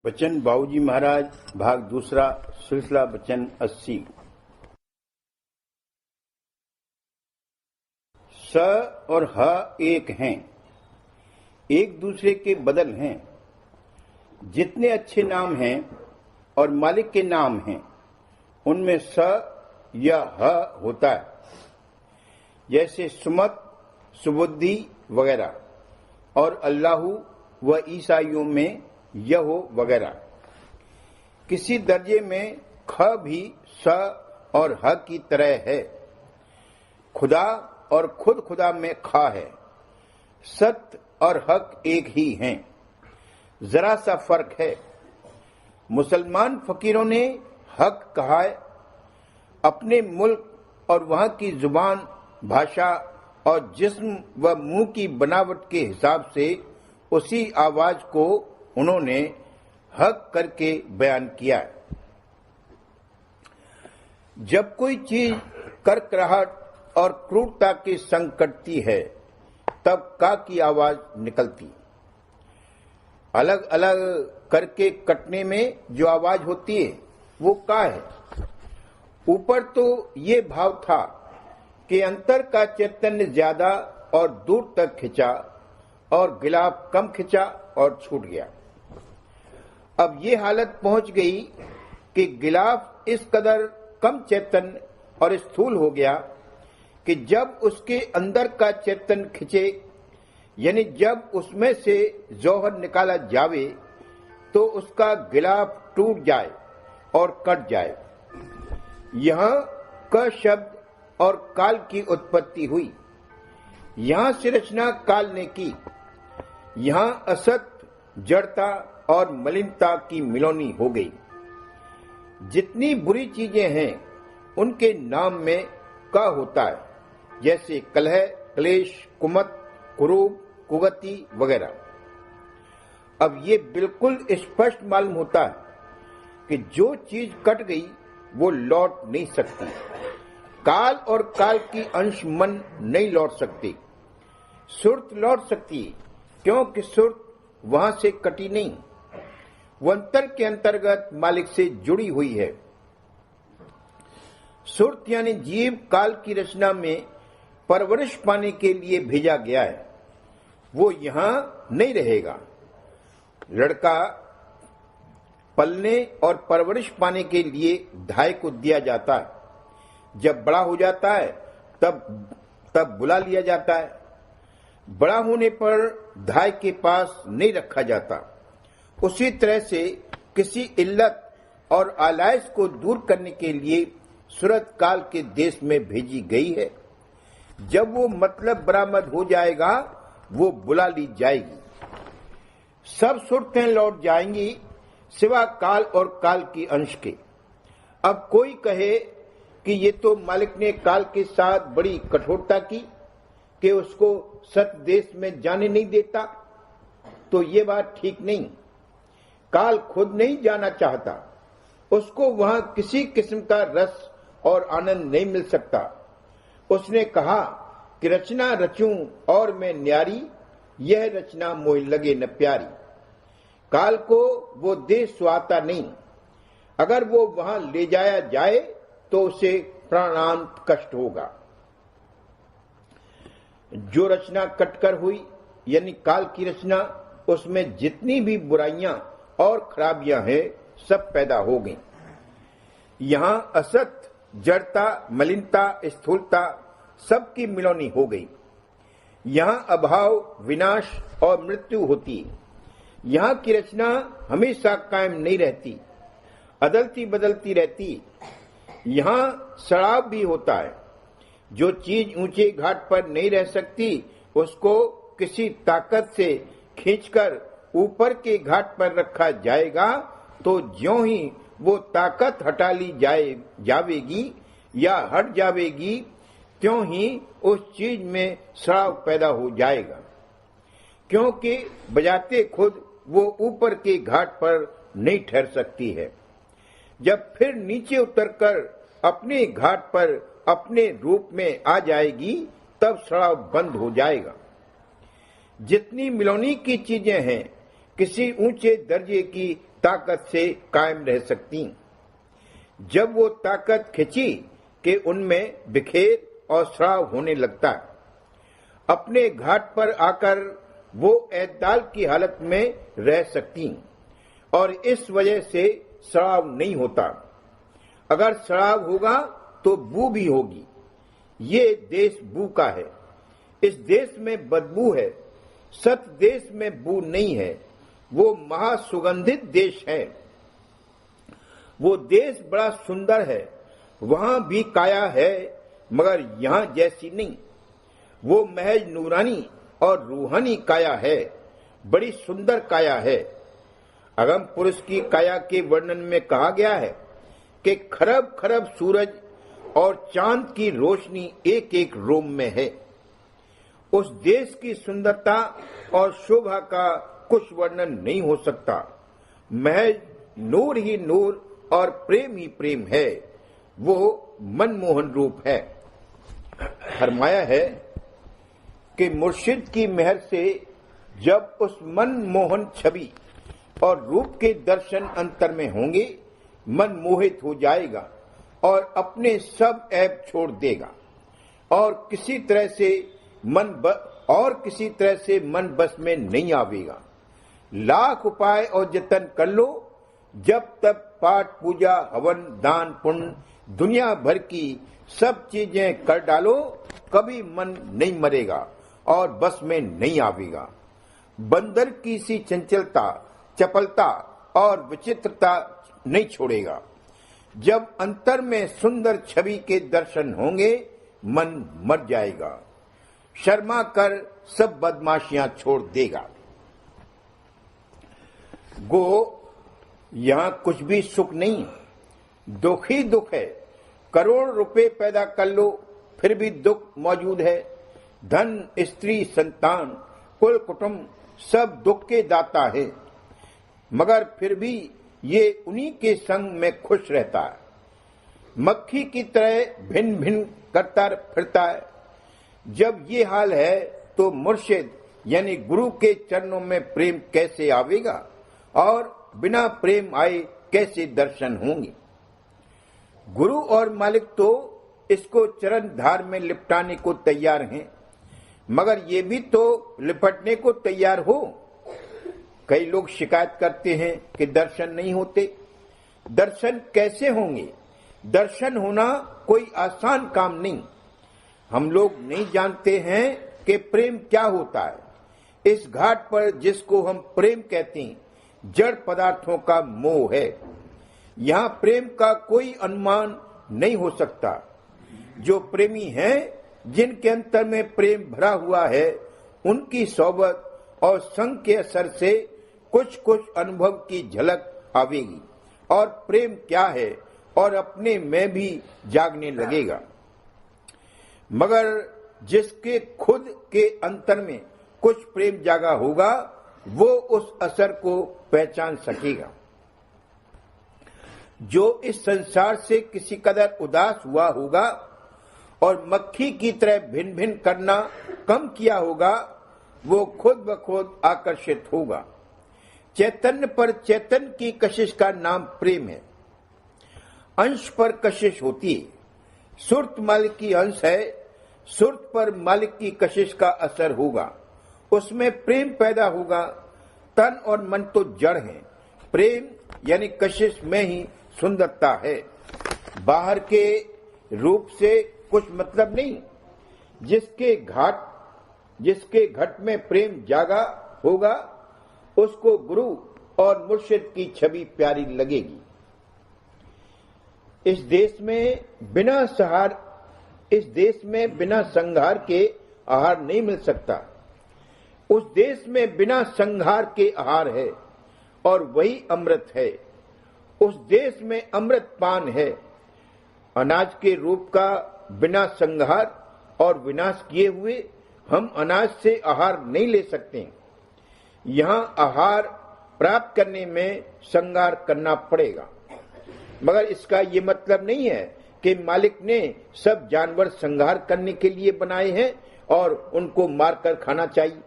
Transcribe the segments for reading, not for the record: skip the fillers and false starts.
बचन बाबूजी महाराज भाग दूसरा सिलसिला बचन 80। स और ह एक हैं, एक दूसरे के बदल हैं। जितने अच्छे नाम हैं और मालिक के नाम हैं उनमें स या ह होता है, जैसे सुमत, सुबुद्धि वगैरह, और अल्लाहू व ईसाइयों में यहो वगैरह। किसी दर्जे में ख भी स और ह की तरह है। खुदा और खुद खुदा में खा है। सत्य और हक एक ही हैं, जरा सा फर्क है। मुसलमान फकीरों ने हक कहा है। अपने मुल्क और वहां की जुबान, भाषा और जिस्म व मुंह की बनावट के हिसाब से उसी आवाज को उन्होंने हक करके बयान किया। जब कोई चीज करकराहट और क्रूरता के संग कटती है तब का की आवाज निकलती। अलग अलग करके कटने में जो आवाज होती है वो का है। ऊपर तो ये भाव था कि अंतर का चैतन्य ज्यादा और दूर तक खिंचा और गिलाफ कम खिंचा और छूट गया। अब ये हालत पहुंच गई कि गिलाफ इस कदर कम चैतन्य और स्थूल हो गया कि जब उसके अंदर का चैतन्य खिंचे, यानी जब उसमें से जौहर निकाला जावे, तो उसका गिलाफ टूट जाए और कट जाए। यहां क शब्द और काल की उत्पत्ति हुई। यहां से रचना काल ने की। यहां असत, जड़ता और मलिनता की मिलोनी हो गई। जितनी बुरी चीजें हैं उनके नाम में क होता है, जैसे कलह, क्लेश, कुमत, कुरूप, कुगति वगैरह। अब ये बिल्कुल स्पष्ट मालूम होता है कि जो चीज कट गई वो लौट नहीं सकती। काल और काल की अंश मन नहीं लौट सकती। सुरत लौट सकती क्योंकि सुरत वहां से कटी नहीं, वो अंतर के अंतर्गत मालिक से जुड़ी हुई है। सुरत यानी जीव काल की रचना में परवरिश पाने के लिए भेजा गया है। वो यहां नहीं रहेगा। लड़का पलने और परवरिश पाने के लिए धाय को दिया जाता है। जब बड़ा हो जाता है तब बुला लिया जाता है। बड़ा होने पर धाय के पास नहीं रखा जाता। उसी तरह से किसी इल्लत और आलाइश को दूर करने के लिए सूरत काल के देश में भेजी गई है। जब वो मतलब बरामद हो जाएगा वो बुला ली जाएगी। सब सूरतें लौट जाएंगी सिवा काल और काल की अंश के। अब कोई कहे कि ये तो मालिक ने काल के साथ बड़ी कठोरता की कि उसको सत्य देश में जाने नहीं देता, तो ये बात ठीक नहीं। काल खुद नहीं जाना चाहता। उसको वहां किसी किस्म का रस और आनंद नहीं मिल सकता। उसने कहा कि रचना रचूं और मैं न्यारी, यह रचना मोह लगे न प्यारी। काल को वो देह सुहाता नहीं। अगर वो वहां ले जाया जाए तो उसे प्राणांत कष्ट होगा। जो रचना कटकर हुई यानी काल की रचना, उसमें जितनी भी बुराइयां और खराबियां हैं सब पैदा हो गई। यहां असत, जड़ता, मलिनता, स्थूलता सबकी मिलौनी हो गई। यहां अभाव, विनाश और मृत्यु होती है। यहां की रचना हमेशा कायम नहीं रहती, अदलती बदलती रहती। यहां सड़ाव भी होता है। जो चीज ऊंचे घाट पर नहीं रह सकती उसको किसी ताकत से खींचकर ऊपर के घाट पर रखा जाएगा, तो ज्यों ही वो ताकत हटा ली जावेगी या हट जावेगी, त्यों ही उस चीज में सड़ाव पैदा हो जाएगा, क्योंकि बजाते खुद वो ऊपर के घाट पर नहीं ठहर सकती है। जब फिर नीचे उतरकर अपने घाट पर अपने रूप में आ जाएगी तब सड़ाव बंद हो जाएगा। जितनी मिलौनी की चीजें हैं किसी ऊंचे दर्जे की ताकत से कायम रह सकती। जब वो ताकत खिंची कि उनमें बिखेर और स्राव होने लगता। अपने घाट पर आकर वो एतदाल की हालत में रह सकती और इस वजह से स्राव नहीं होता। अगर स्राव होगा तो बू भी होगी। ये देश बू का है। इस देश में बदबू है। सत देश में बू नहीं है। वो महासुगंधित देश है। वो देश बड़ा सुंदर है। वहां भी काया है मगर यहां जैसी नहीं। वो महज नूरानी और रूहानी काया है। बड़ी सुंदर काया है। अगम पुरुष की काया के वर्णन में कहा गया है कि खरब खरब सूरज और चांद की रोशनी एक एक रोम में है। उस देश की सुंदरता और शोभा का कुछ वर्णन नहीं हो सकता। महज नूर ही नूर और प्रेम ही प्रेम है। वो मनमोहन रूप है। फरमाया है कि मुर्शिद की मेहर से जब उस मनमोहन छवि और रूप के दर्शन अंतर में होंगे, मन मोहित हो जाएगा और अपने सब ऐब छोड़ देगा और किसी तरह से मन बस में नहीं आवेगा। लाख उपाय और जतन कर लो, जब तक पाठ पूजा हवन दान पुण्य दुनिया भर की सब चीजें कर डालो, कभी मन नहीं मरेगा और बस में नहीं आवेगा। बंदर की सी चंचलता, चपलता और विचित्रता नहीं छोड़ेगा। जब अंतर में सुंदर छवि के दर्शन होंगे, मन मर जाएगा। शर्मा कर सब बदमाशियां छोड़ देगा। गो यहां कुछ भी सुख नहीं, दुख ही दुख है। करोड़ रुपए पैदा कर लो फिर भी दुख मौजूद है। धन, स्त्री, संतान, कुल कुटुंब सब दुख के दाता है, मगर फिर भी ये उन्हीं के संग में खुश रहता है। मक्खी की तरह भिन्न भिन्न करता फिरता है। जब ये हाल है तो मुर्शिद यानी गुरु के चरणों में प्रेम कैसे आवेगा और बिना प्रेम आए कैसे दर्शन होंगे। गुरु और मालिक तो इसको चरण धार में लिपटाने को तैयार हैं, मगर ये भी तो लिपटने को तैयार हो। कई लोग शिकायत करते हैं कि दर्शन नहीं होते। दर्शन कैसे होंगे? दर्शन होना कोई आसान काम नहीं। हम लोग नहीं जानते हैं कि प्रेम क्या होता है। इस घाट पर जिसको हम प्रेम कहते हैं, जड़ पदार्थों का मोह है। यहाँ प्रेम का कोई अनुमान नहीं हो सकता। जो प्रेमी हैं, जिनके अंतर में प्रेम भरा हुआ है, उनकी सोबत और संग के असर से कुछ कुछ अनुभव की झलक आवेगी और प्रेम क्या है और अपने में भी जागने लगेगा। मगर जिसके खुद के अंतर में कुछ प्रेम जागा होगा, वो उस असर को पहचान सकेगा। जो इस संसार से किसी कदर उदास हुआ होगा और मक्खी की तरह भिन्न भिन्न करना कम किया होगा, वो खुद ब खुद आकर्षित होगा। चैतन्य पर चैतन्य की कशिश का नाम प्रेम है। अंश पर कशिश होती है। सुरत मालिक की अंश है। सुरत पर मालिक की कशिश का असर होगा, उसमें प्रेम पैदा होगा। तन और मन तो जड़ है। प्रेम यानी कशिश में ही सुंदरता है। बाहर के रूप से कुछ मतलब नहीं। जिसके घट में प्रेम जागा होगा, उसको गुरु और मुर्शिद की छवि प्यारी लगेगी। इस देश में बिना संघार के आहार नहीं मिल सकता। उस देश में बिना संघार के आहार है और वही अमृत है। उस देश में अमृत पान है। अनाज के रूप का बिना संघार और विनाश किए हुए हम अनाज से आहार नहीं ले सकते। यहाँ आहार प्राप्त करने में संघार करना पड़ेगा, मगर इसका ये मतलब नहीं है कि मालिक ने सब जानवर संघार करने के लिए बनाए हैं और उनको मारकर खाना चाहिए।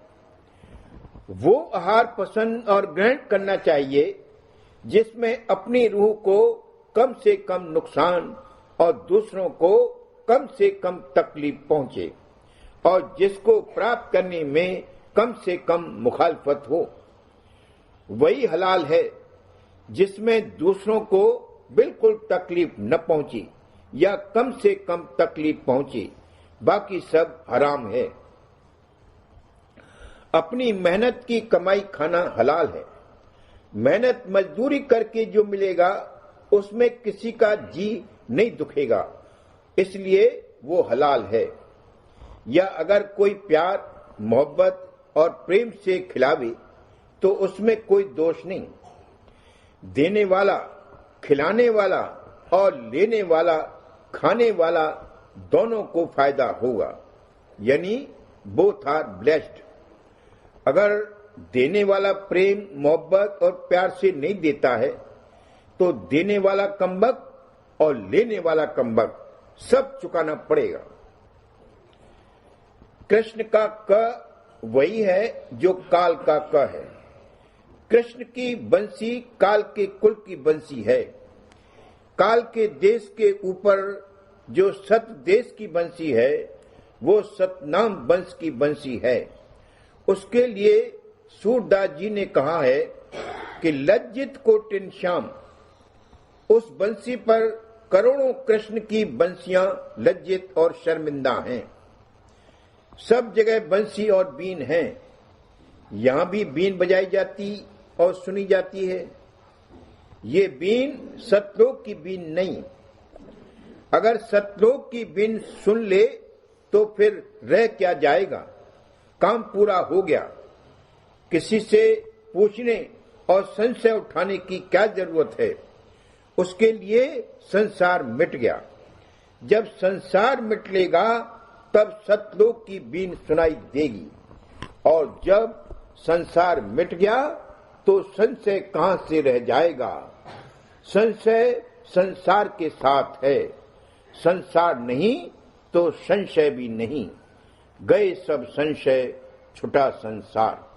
वो आहार पसंद और ग्रहण करना चाहिए जिसमें अपनी रूह को कम से कम नुकसान और दूसरों को कम से कम तकलीफ पहुंचे और जिसको प्राप्त करने में कम से कम मुखालफत हो। वही हलाल है जिसमें दूसरों को बिल्कुल तकलीफ न पहुंची या कम से कम तकलीफ पहुंची, बाकी सब हराम है। अपनी मेहनत की कमाई खाना हलाल है। मेहनत मजदूरी करके जो मिलेगा उसमें किसी का जी नहीं दुखेगा, इसलिए वो हलाल है। या अगर कोई प्यार, मोहब्बत और प्रेम से खिलावे तो उसमें कोई दोष नहीं। देने वाला, खिलाने वाला और लेने वाला, खाने वाला दोनों को फायदा होगा, यानी बोथ आर ब्लेस्ड। अगर देने वाला प्रेम, मोहब्बत और प्यार से नहीं देता है तो देने वाला कमबख्त और लेने वाला कमबख्त सब चुकाना पड़ेगा। कृष्ण का क वही है जो काल का क है। कृष्ण की बंसी काल के कुल की बंसी है। काल के देश के ऊपर जो सत देश की बंसी है वो सतनाम वंश की बंसी है। उसके लिए सूरदास जी ने कहा है कि लज्जित कोटिन श्याम, उस बंसी पर करोड़ों कृष्ण की बंसियां लज्जित और शर्मिंदा हैं। सब जगह बंसी और बीन हैं। यहां भी बीन बजाई जाती और सुनी जाती है। ये बीन सतलोक की बीन नहीं। अगर सतलोक की बीन सुन ले तो फिर रह क्या जाएगा, काम पूरा हो गया। किसी से पूछने और संशय उठाने की क्या जरूरत है, उसके लिए संसार मिट गया। जब संसार मिटलेगा तब सतलोक की बीन सुनाई देगी, और जब संसार मिट गया तो संशय कहां से रह जाएगा। संशय संसार के साथ है, संसार नहीं तो संशय भी नहीं। गए सब संशय, छुटा संसार।